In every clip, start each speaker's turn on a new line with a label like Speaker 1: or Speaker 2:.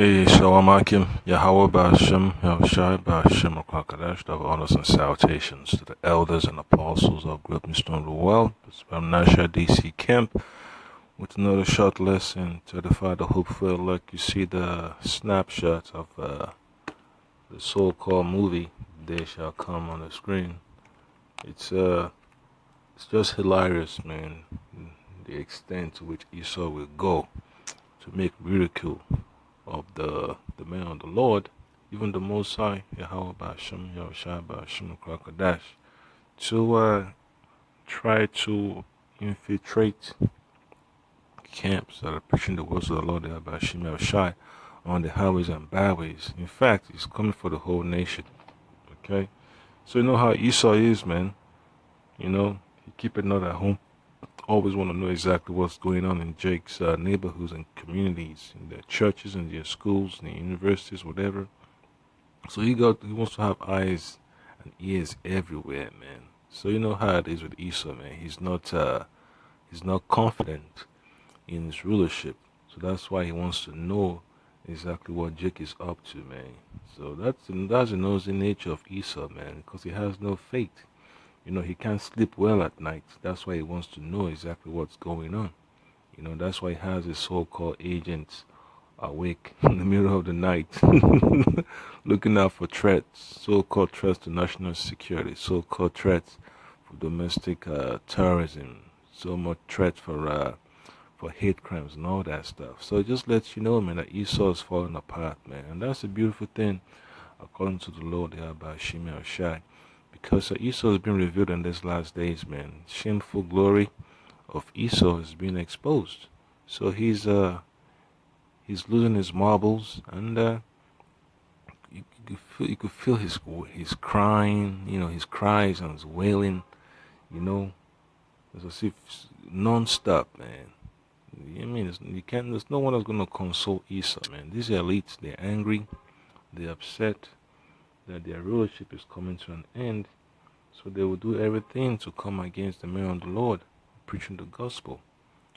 Speaker 1: Hey, Shalom Akim, Yahweh Ba'ashem, Yahushai Ba'ashem, Kwakadash, of honors and salutations to the elders and apostles of Great Mission of the World. It's from Nasha DC Camp with another short lesson to edify the hopeful. Like you see the snapshots of the so-called movie, They Shall Come on the screen. It's just hilarious, man, the extent to which Esau will go to make ridicule of the man of the Lord, even the Most High, Yahweh Ba'ashem, Yahushai Ba'ashem, Kwakadash, to try to infiltrate camps that are preaching the words of the Lord, Yahweh Ba'ashem, Yahushai, on the highways and byways. In fact, it's coming for the whole nation. Okay? So you know how Esau is, man. You know, he keep it not at home. Always want to know exactly what's going on in Jake's neighborhoods and communities, in their churches, in their schools, in the universities, whatever. So he wants to have eyes and ears everywhere, man. So you know how it is with Esau, man. He's not confident in his rulership. So that's why he wants to know exactly what Jake is up to, man. So that's the nosy nature of Esau, man, because he has no faith. You know, he can't sleep well at night. That's why he wants to know exactly what's going on. You know, that's why he has his so-called agents awake in the middle of the night, looking out for threats, so-called threats to national security, so-called threats for domestic terrorism, so much threats for hate crimes and all that stuff. So it just lets you know, man, that Esau is falling apart, man. And that's a beautiful thing, according to the Lord, Yahweh Shimei Shai. Because Esau has been revealed in these last days, man. Shameful glory of Esau is being exposed. So he's losing his marbles, and you could feel his crying, you know, his cries and his wailing, you know, it's as if non-stop, man. I mean, there's no one that's gonna console Esau, man. These elites, they're angry, they're upset that their rulership is coming to an end, so they will do everything to come against the man of the Lord, preaching the gospel,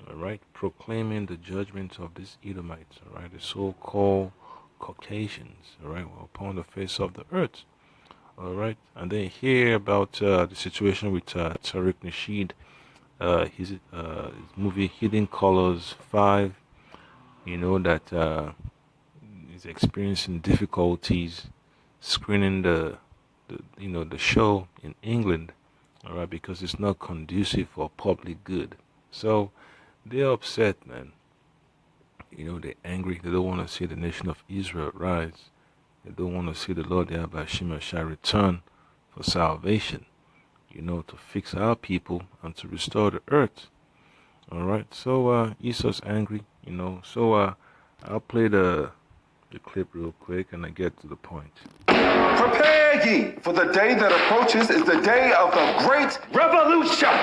Speaker 1: all right, proclaiming the judgment of these Edomites, all right, the so-called Caucasians, all right, upon the face of the earth, all right. And then hear about the situation with Tariq Nasheed, his movie Hidden Colors 5, you know, that is experiencing difficulties screening the show in England, all right, because it's not conducive for public good. So they're upset, man. You know, they're angry. They don't want to see the nation of Israel rise. They don't want to see the Lord Yahweh Shimei Shai return for salvation, you know, to fix our people and to restore the earth. All right. So Esau's angry, you know. So I'll play the clip real quick and I get to the point.
Speaker 2: Prepare ye, for the day that approaches is the day of the great revolution.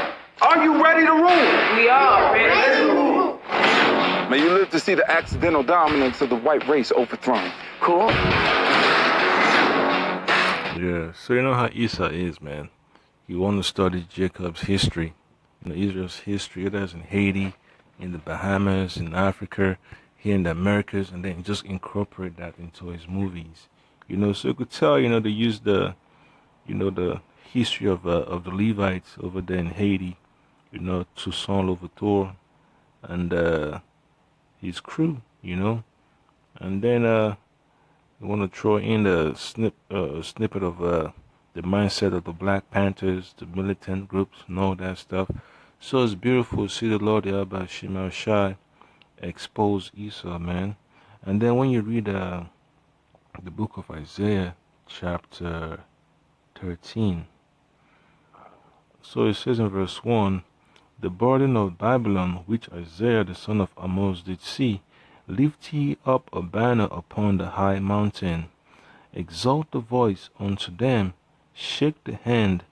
Speaker 2: Are you ready to rule?
Speaker 3: We are ready to rule.
Speaker 2: May you live to see the accidental dominance of the white race overthrown. Cool?
Speaker 1: Yeah, so you know how Esau is, man. You want to study Jacob's history, you know, Israel's history. It is in Haiti, in the Bahamas, in Africa, here in the Americas, and then just incorporate that into his movies. You know, so you could tell, you know, they use the history of the Levites over there in Haiti, you know, Toussaint Louverture and his crew, you know, and then you want to throw in the snippet of the mindset of the Black Panthers, the militant groups, and all that stuff. So it's beautiful to see the Lord Yahweh Shimei Shai expose Esau, man. And then when you read the book of Isaiah, chapter 13, so it says in verse 1, the burden of Babylon, which Isaiah the son of Amos did see, lift ye up a banner upon the high mountain, exalt the voice unto them, shake the hand,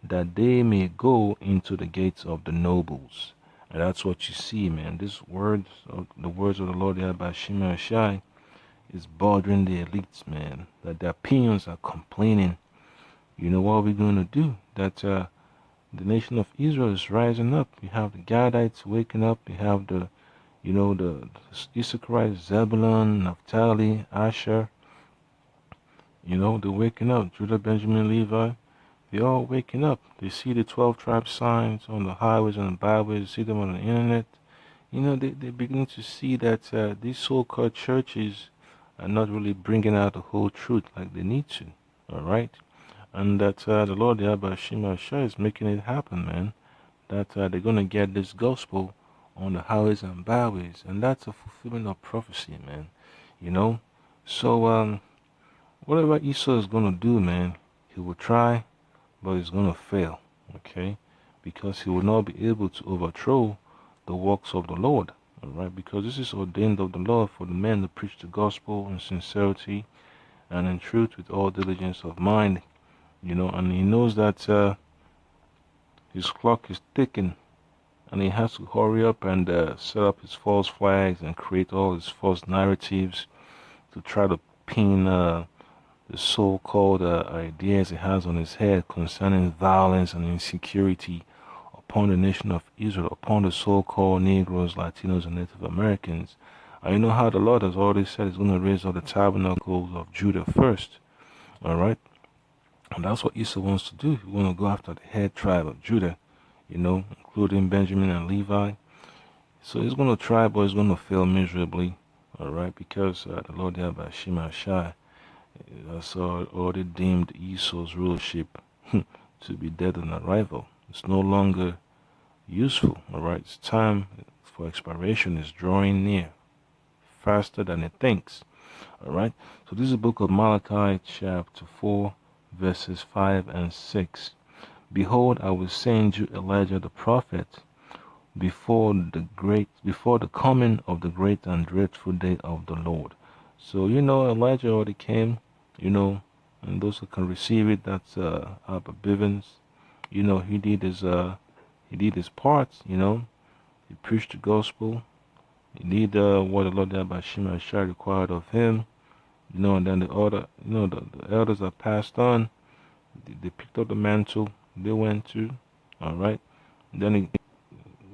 Speaker 1: that they may go into the gates of the nobles. And that's what you see, man. The words of the Lord Yahweh Shimei Shai is bothering the elites, man. That their opinions are complaining. You know what are we going to do? That the nation of Israel is rising up. You have the Gadites waking up. You have the You know, the Issachar, Zebulun, Naphtali, Asher, you know, they're waking up. Judah, Benjamin, Levi, they're all waking up. They see the 12 tribe signs on the highways and the byways, see them on the internet. You know, they're beginning to see that these so-called churches are not really bringing out the whole truth like they need to, all right? And that the Lord Yahweh Shema Shah is making it happen, man. That they're going to get this gospel on the highways and byways, and that's a fulfillment of prophecy, man. You know, so whatever Esau is going to do, man, he will try, but he's going to fail, okay? Because he will not be able to overthrow the works of the Lord, all right? Because this is ordained of the Lord for the men to preach the gospel in sincerity and in truth with all diligence of mind, you know, and he knows that his clock is ticking, and he has to hurry up and set up his false flags and create all his false narratives to try to pin the so-called ideas he has on his head concerning violence and insecurity upon the nation of Israel, upon the so-called Negroes, Latinos, and Native Americans. And you know how the Lord has already said he's going to raise up the tabernacles of Judah first, all right? And that's what Esau wants to do. He wants to go after the head tribe of Judah, you know, including Benjamin and Levi. So he's going to try, but he's going to fail miserably, all right? Because the Lord Yahweh Shema Shai has already deemed Esau's rulership to be dead on arrival. It's no longer useful, all right? Its time for expiration is drawing near, faster than it thinks, all right? So this is the book of Malachi, chapter 4, verses 5 and 6. Behold, I will send you Elijah the prophet before the coming of the great and dreadful day of the Lord. So you know Elijah already came, you know, and those who can receive it, that's Abba Bivens. You know, he did his part, you know. He preached the gospel. He did what the Lord Abba Shema Shai required of him. You know, and then the elders that passed on, they picked up the mantle, they went to, all right. And then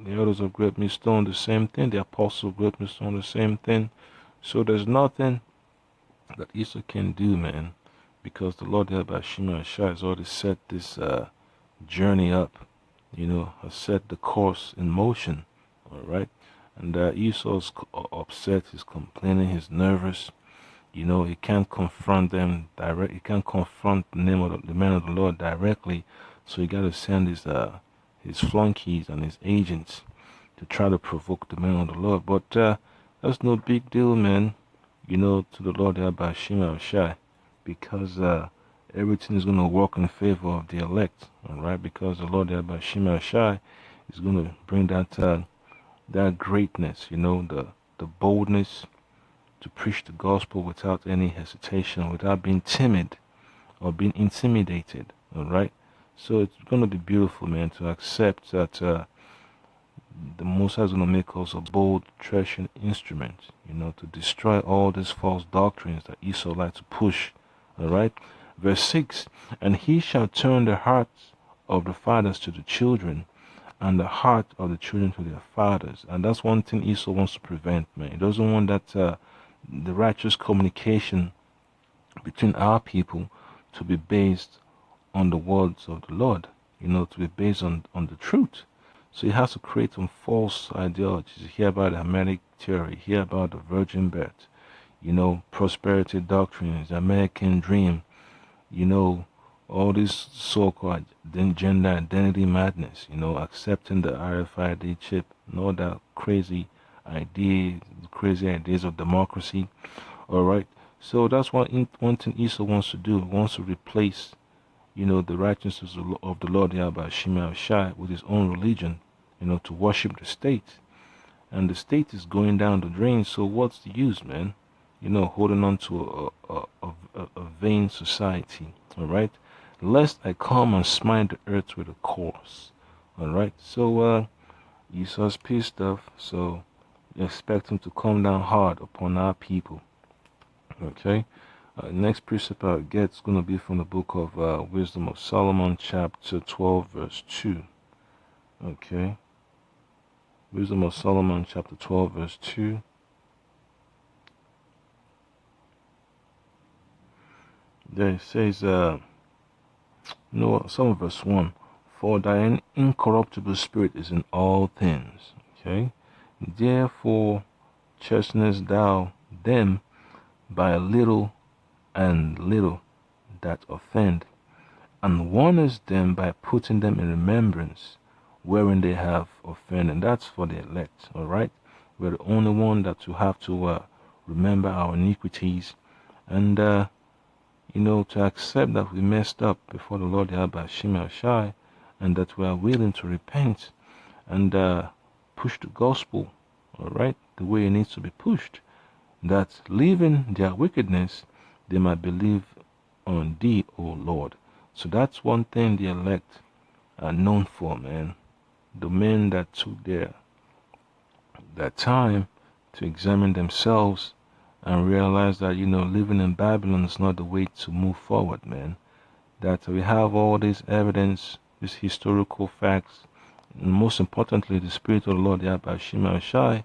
Speaker 1: the elders of Great Millstone, the same thing. The apostles of Great Millstone, the same thing. So there's nothing that Esau can do, man, because the Lord Yahweh Shema Shai has already set this journey up, you know, has set the course in motion, all right. And Esau's upset, he's complaining, he's nervous. You know, he can't confront them direct. He can't confront the name of the man of the Lord directly. So he got to send his flunkies and his agents to try to provoke the man of the Lord. But that's no big deal, man. You know, to the Lord Yahweh Shema Shai, because everything is going to work in favor of the elect, all right? Because the Lord Yahweh Shema Shai is going to bring that greatness, you know, the boldness to preach the gospel without any hesitation, without being timid or being intimidated, all right? So it's going to be beautiful, man, to accept that the Most High is going to make us a bold, threshing instrument, you know, to destroy all these false doctrines that Esau likes to push, all right? Verse 6, and he shall turn the hearts of the fathers to the children, and the heart of the children to their fathers. And that's one thing Esau wants to prevent, man. He doesn't want that the righteous communication between our people to be based on the words of the Lord, you know, to be based on the truth. So he has to create some false ideologies. You hear about the Hermetic theory, you hear about the virgin birth, you know, prosperity doctrines, the American dream, you know, all this so-called gender identity madness, you know, accepting the RFID chip and all that crazy ideas of democracy, all right? So that's one thing Esau wants to do. He wants to replace, you know, the righteousness of the Lord Yahweh Shema Shai with his own religion, you know, to worship the state. And the state is going down the drain, so what's the use, man? You know, holding on to a vain society, all right? Lest I come and smite the earth with a curse, all right? So Esau's pissed off, so you expect him to come down hard upon our people, okay? Next precept I get is going to be from the book of Wisdom of Solomon, chapter 12, verse 2, okay? Wisdom of Solomon, chapter 12, verse 2. There it says, some of verse 1. For thine incorruptible spirit is in all things. Okay? Therefore, chastenest thou them by little and little that offend, and warnest them by putting them in remembrance wherein they have offended. And that's for the elect, all right? We're the only one that will have to remember our iniquities and, to accept that we messed up before the Lord Yahweh Shema Shai, and that we are willing to repent and push the gospel, all right, the way it needs to be pushed, that leaving their wickedness, they might believe on thee, O Lord. So that's one thing the elect are known for, man. The men that took their time to examine themselves and realize that, living in Babylon is not the way to move forward, man. That we have all this evidence, these historical facts, and most importantly, the Spirit of the Lord, Yahweh Shema Shai,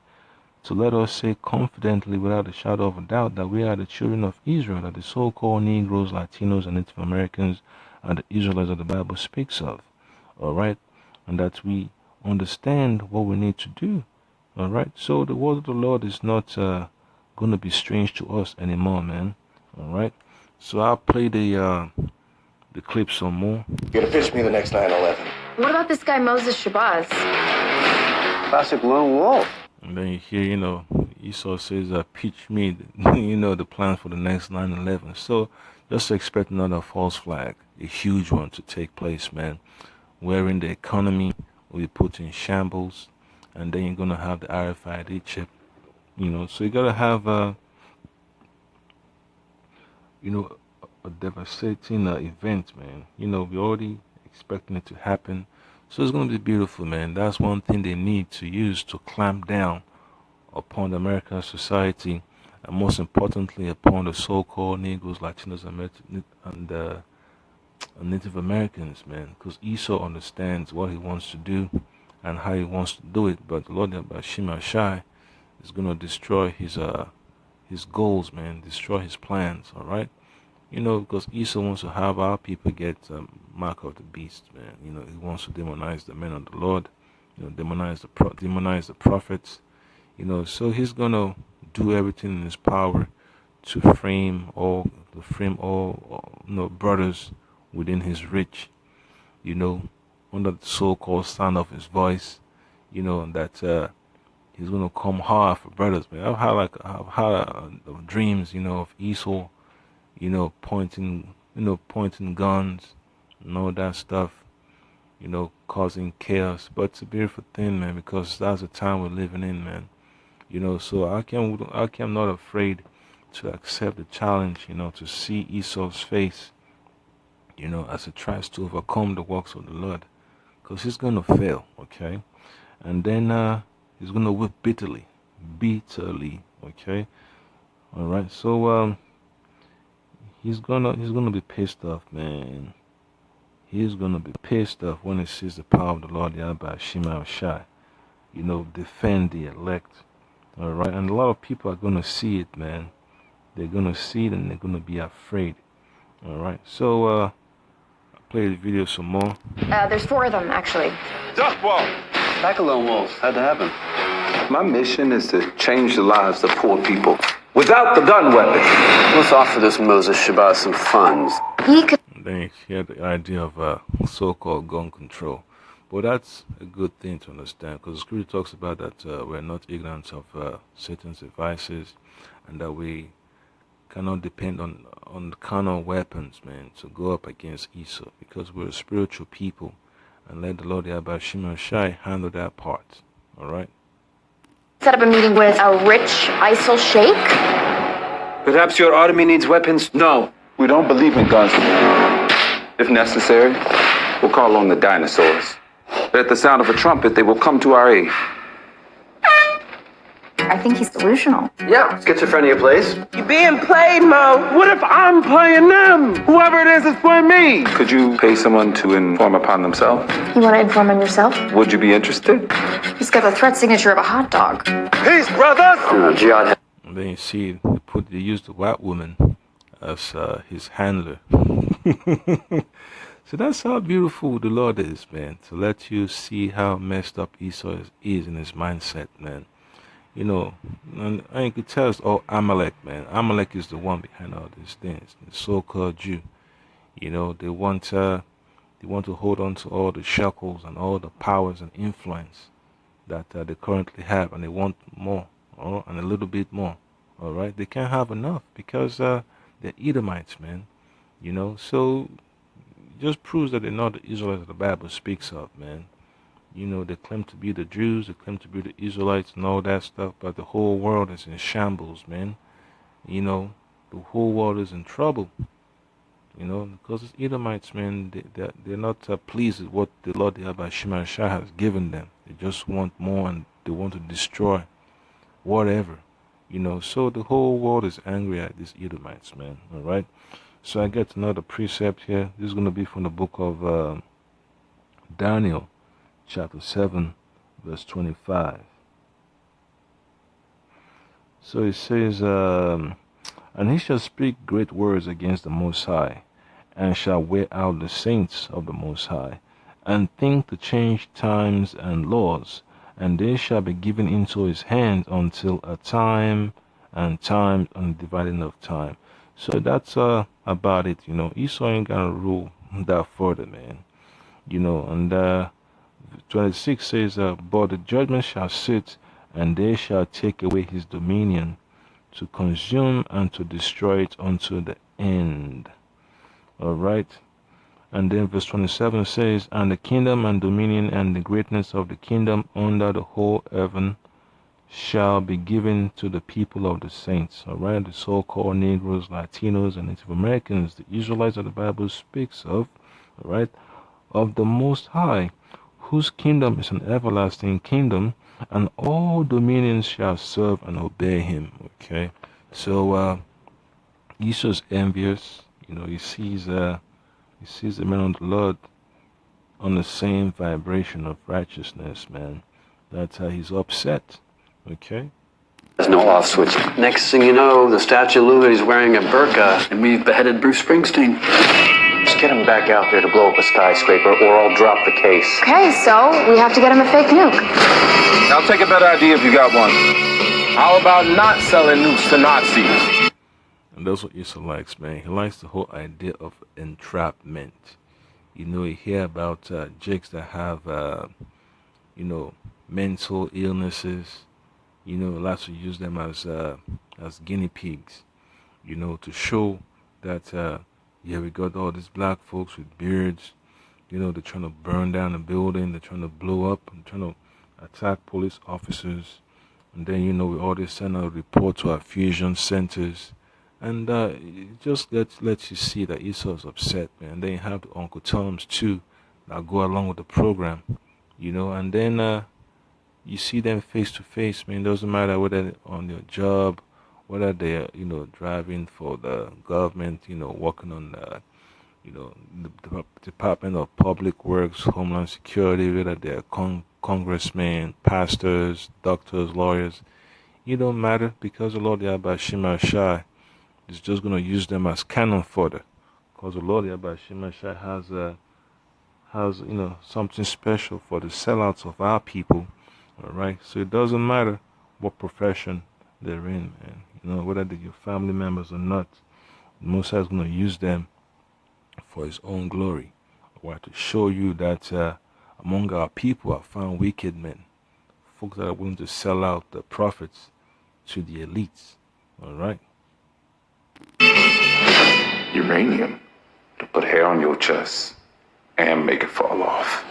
Speaker 1: to let us say confidently, without a shadow of a doubt, that we are the children of Israel, that the so-called Negroes, Latinos, and Native Americans are the Israelites that the Bible speaks of, all right? And that we understand what we need to do, all right? So the word of the Lord is not going to be strange to us anymore, man, all right? So I'll play the clip some more.
Speaker 2: You're to pitch me the next 9/11.
Speaker 4: What about this guy Moses Shabazz?
Speaker 3: Classic lone wolf.
Speaker 1: And then you hear, Esau says, pitch me, the plan for the next 9/11. So just expect another false flag, a huge one to take place, man, wherein the economy will be put in shambles, and then you're going to have the RFID chip, so you got to have, a devastating event, man. We're already expecting it to happen. So it's going to be beautiful, man. That's one thing they need to use to clamp down upon the American society, and most importantly upon the so-called Negroes, Latinos, and Native Americans, man. Because Esau understands what he wants to do and how he wants to do it, but the Lord Shema Shai is going to destroy his goals, man. Destroy his plans, all right? Because Esau wants to have our people get mark of the beast, man. He wants to demonize the men of the Lord, demonize the prophets, so he's gonna do everything in his power to frame all brothers within his reach, under the so-called sound of his voice, that he's gonna come hard for brothers, man. I've had dreams, of Esau, pointing guns and all that stuff, causing chaos. But it's a beautiful thing, man, because that's the time we're living in, man. So I'm not afraid to accept the challenge, to see Esau's face, as he tries to overcome the works of the Lord, because he's gonna fail, okay? And then he's gonna whip bitterly, okay? All right, so he's gonna be pissed off, man. He's gonna be pissed off when he sees the power of the Lord Yahweh Shema Shai, defend the elect. All right, and a lot of people are gonna see it, man. They're gonna see it and they're gonna be afraid. All right, so I'll play the video some more.
Speaker 4: There's 4 of them, actually.
Speaker 2: Duck walk.
Speaker 3: Like a lone wolf. How'd that happen?
Speaker 2: My mission is to change the lives of poor people without the gun weapon.
Speaker 3: Let's offer this Moses Shabazz some funds.
Speaker 4: He could.
Speaker 1: And then you hear the idea of so-called gun control. But that's a good thing to understand, because the scripture talks about that we're not ignorant of Satan's devices, and that we cannot depend on carnal weapons, man, to go up against Esau, because we're a spiritual people, and let the Lord Yahweh Shema Shai handle that part. All right?
Speaker 4: Set up a meeting with a rich ISIL sheikh?
Speaker 3: Perhaps your army needs weapons?
Speaker 2: No, we don't believe in guns. If necessary, we'll call on the dinosaurs. But at the sound of a trumpet, they will come to our aid.
Speaker 4: I think he's delusional.
Speaker 3: Yeah, schizophrenia plays.
Speaker 2: You're being played, Mo. What if I'm playing them? Whoever it is playing me.
Speaker 5: Could you pay someone to inform upon themselves?
Speaker 4: You want to inform him yourself?
Speaker 5: Would you be interested?
Speaker 4: He's got the threat signature of a hot dog.
Speaker 2: Peace, brothers.
Speaker 3: Jihad.
Speaker 1: And then you see they use the white woman as his handler. So that's how beautiful the Lord is, man. To let you see how messed up Esau is in his mindset, man. You know, and you could tell it's all Amalek, man. Amalek is the one behind all these things. The so-called Jew. You know, they want to hold on to all the shackles and all the powers and influence that they currently have, and they want more, and a little bit more. All right, they can't have enough because they're Edomites, man. You know, so it just proves that they're not the Israelites that the Bible speaks of, man. You know, they claim to be the Jews, they claim to be the Israelites and all that stuff, but the whole world is in shambles, man. You know, the whole world is in trouble. You know, because it's Edomites, man, they're not pleased with what the Lord Yahweh Shemashah has given them. They just want more, and they want to destroy whatever. You know, so the whole world is angry at these Edomites, man. All right. So I get another precept here. This is going to be from the book of Daniel, chapter 7, verse 25. So it says, and he shall speak great words against the Most High, and shall wear out the saints of the Most High, and think to change times and laws, and they shall be given into his hand until a time and dividing of time. So that's about it. You know, Esau ain't gonna rule that further, man. You know, and 26 says, but the judgment shall sit, and they shall take away his dominion, to consume and to destroy it unto the end. All right. And then verse 27 says, and the kingdom and dominion and the greatness of the kingdom under the whole heaven shall be given to the people of the saints. All right, the so-called Negroes, Latinos, and Native Americans, the Israelites that the Bible speaks of, all right, of the Most High, whose kingdom is an everlasting kingdom, and all dominions shall serve and obey him. Okay, so Esau's envious. You know, he sees the man of the Lord on the same vibration of righteousness, man. That's how he's upset. Okay.
Speaker 3: There's no off switch. Next thing you know, the Statue of Liberty is wearing a burqa, and we've beheaded Bruce Springsteen. Just get him back out there to blow up a skyscraper, or I'll drop the case.
Speaker 4: Okay, so we have to get him a fake nuke.
Speaker 2: I'll take a better idea if you got one. How about not selling nukes to Nazis?
Speaker 1: And that's what Esau likes, man. He likes the whole idea of entrapment. You know, you hear about jakes that have, you know, mental illnesses. You know, lots to use them as guinea pigs. You know, to show that yeah, we got all these black folks with beards. You know, they're trying to burn down a building. They're trying to blow up. They're trying to attack police officers. And then, you know, we always send out a report to our fusion centers. And it just lets you see that Esau's upset, man. And then you have the Uncle Toms, too, that go along with the program. You know, and then you see them face to face, man. It doesn't matter whether they're on your job, whether they're, you know, driving for the government, you know, working on you know, the Department of Public Works, Homeland Security, whether they're congressmen, pastors, doctors, lawyers. It don't matter, because the Lord Yahweh Shemashah is just going to use them as cannon fodder, because the Lord Yahweh Shemashah has, you know, something special for the sellouts of our people. All right, so it doesn't matter what profession they're in, man. You know, whether they're your family members or not, the Most High is going to use them for his own glory. All right, to show you that among our people are found wicked men, folks that are willing to sell out the prophets to the elites. All right.
Speaker 5: Uranium to put hair on your chest and make it fall off.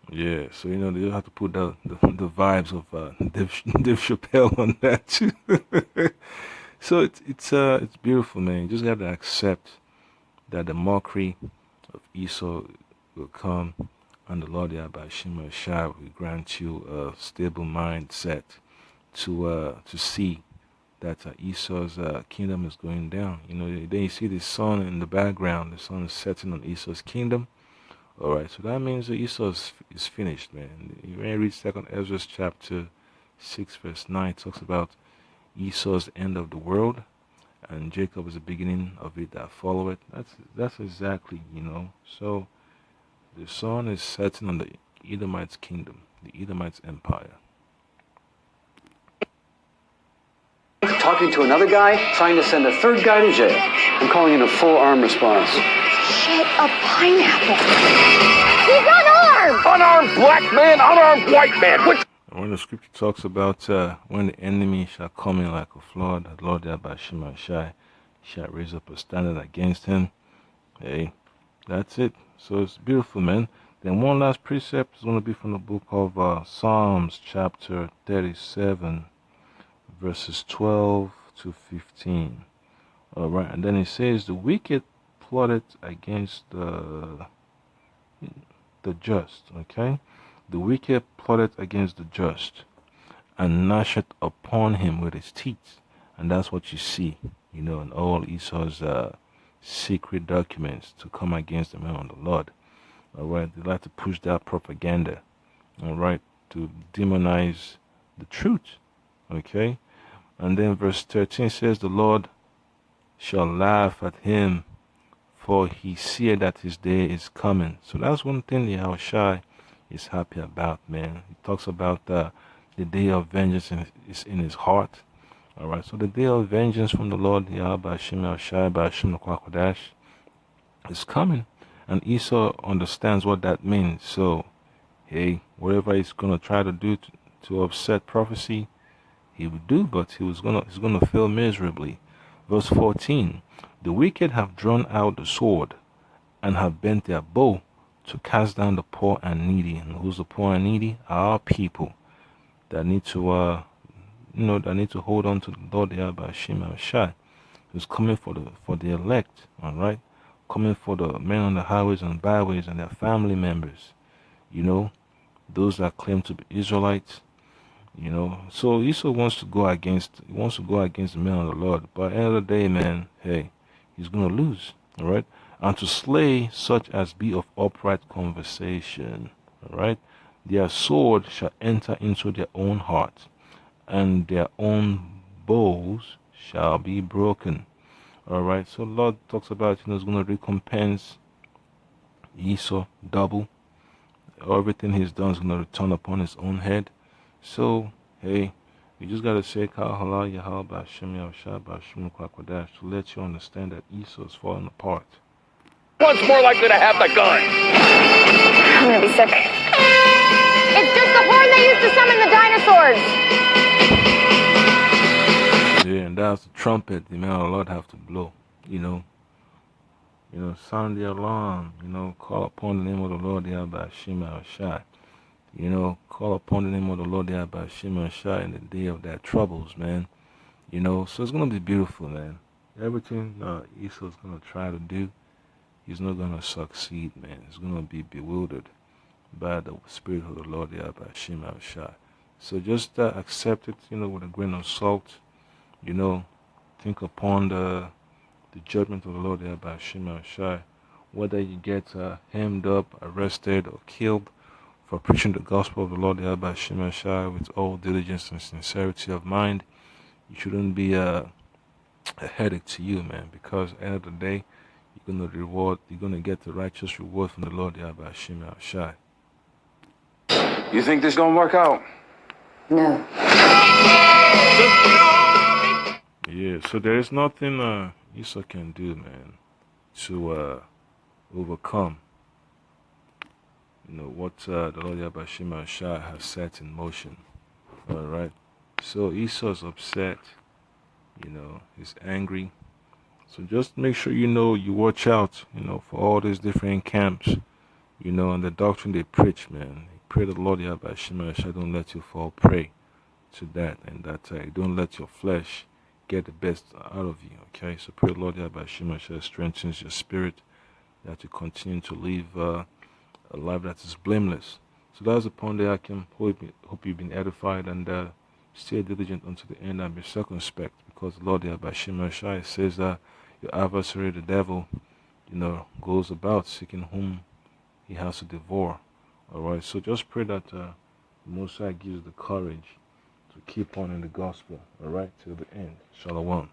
Speaker 1: Yeah, so you know they have to put the vibes of Dave Chappelle on that too. So it's beautiful, man. You just have to accept that the mockery of Esau will come, and the Lord Yahweh Shemashah will grant you a stable mindset to see that Esau's kingdom is going down. Then you see the sun in the background. The sun is setting on Esau's kingdom. All right, so that means that Esau is finished, man. You may read Second Ezra chapter 6, verse 9. It talks about Esau's end of the world, and Jacob is the beginning of it that follow it. That's exactly, So the sun is setting on the Edomites' kingdom, the Edomites' empire.
Speaker 3: Talking to another guy, trying to send a third guy to jail. I'm calling in a full arm response.
Speaker 4: Shit, a pineapple. He's unarmed!
Speaker 2: Unarmed black man, unarmed white man.
Speaker 1: When the scripture talks about when the enemy shall come in like a flood, the Lord thereby Shai shall raise up a standard against him. Hey, that's it. So it's beautiful, man. Then one last precept is going to be from the book of Psalms chapter 37, verses 12 to 15. All right, and then it says, the wicked plotted against the just, okay? The wicked plotted against the just and gnashed upon him with his teeth. And that's what you see, in all Esau's secret documents to come against the man of the Lord. All right, they like to push that propaganda, all right, to demonize the truth, okay? And then verse 13 says, the Lord shall laugh at him, for he seeth that his day is coming. So that's one thing Yahushua is happy about, man. He talks about the day of vengeance is in his heart. All right, so the day of vengeance from the Lord Yahweh Hashem Yahushua Hashem Kwakadash is coming, and Esau understands what that means. So, hey, whatever he's gonna try to do to upset prophecy, he would do, but he's gonna fail miserably. Verse 14: the wicked have drawn out the sword and have bent their bow to cast down the poor and needy. And who's the poor and needy? Our people that need to that need to hold on to the Lord Yahweh Hashem Shai, who's coming for the elect, all right, coming for the men on the highways and byways and their family members, those that claim to be Israelites. So Esau wants to go against the men of the Lord. But at the end of the day, man, hey, he's gonna lose. All right, and to slay such as be of upright conversation. All right, their sword shall enter into their own heart, and their own bows shall be broken. All right, so Lord talks about he's gonna recompense Esau double. Everything he's done is gonna return upon his own head. So, hey, you just gotta say Kal Halal Yahal Bashim Yahushua Bashim Kwakwadash to let you understand that Esau is falling apart.
Speaker 2: One's more likely to have the gun.
Speaker 4: I'm gonna be sick. It's just the horn they used to summon the dinosaurs.
Speaker 1: Yeah, and that's the trumpet the man of the Lord have to blow. Sound the alarm. Call upon the name of the Lord Yahweh Hashem Yahushua. Call upon the name of the Lord Yahweh Hashem Shai in the day of their troubles, man. So it's going to be beautiful, man. Everything Esau's going to try to do, he's not going to succeed, man. He's going to be bewildered by the Spirit of the Lord Yahweh Hashem Shai. So just accept it, with a grain of salt. Think upon the judgment of the Lord Yahweh Hashem Shai. Whether you get hemmed up, arrested, or killed for preaching the gospel of the Lord Yahweh Hashem Shai with all diligence and sincerity of mind, you shouldn't be a headache to you, man, because at the end of the day, you're gonna get the righteous reward from the Lord Yahweh Hashem Shai.
Speaker 2: You think this gonna work out?
Speaker 4: No.
Speaker 1: Yeah, so there is nothing Esau can do, man, to overcome what the Lord Yahweh Hashem Shai has set in motion. All right, so Esau's upset, he's angry. So just make sure you watch out, for all these different camps, and the doctrine they preach, man. Pray the Lord Yahweh Hashem Shai don't let you fall prey to that, and that don't let your flesh get the best out of you. Okay, so pray the Lord Yahweh Hashem Shai strengthens your spirit, that you continue to live a life that is blameless. So that's upon the Hakim. Hope you've been edified, and stay diligent unto the end and be circumspect, because the Lord Yahweh Shai says that your adversary, the devil, goes about seeking whom he has to devour. Alright, so just pray that the Most High gives the courage to keep on in the gospel, alright, till the end. Shalom.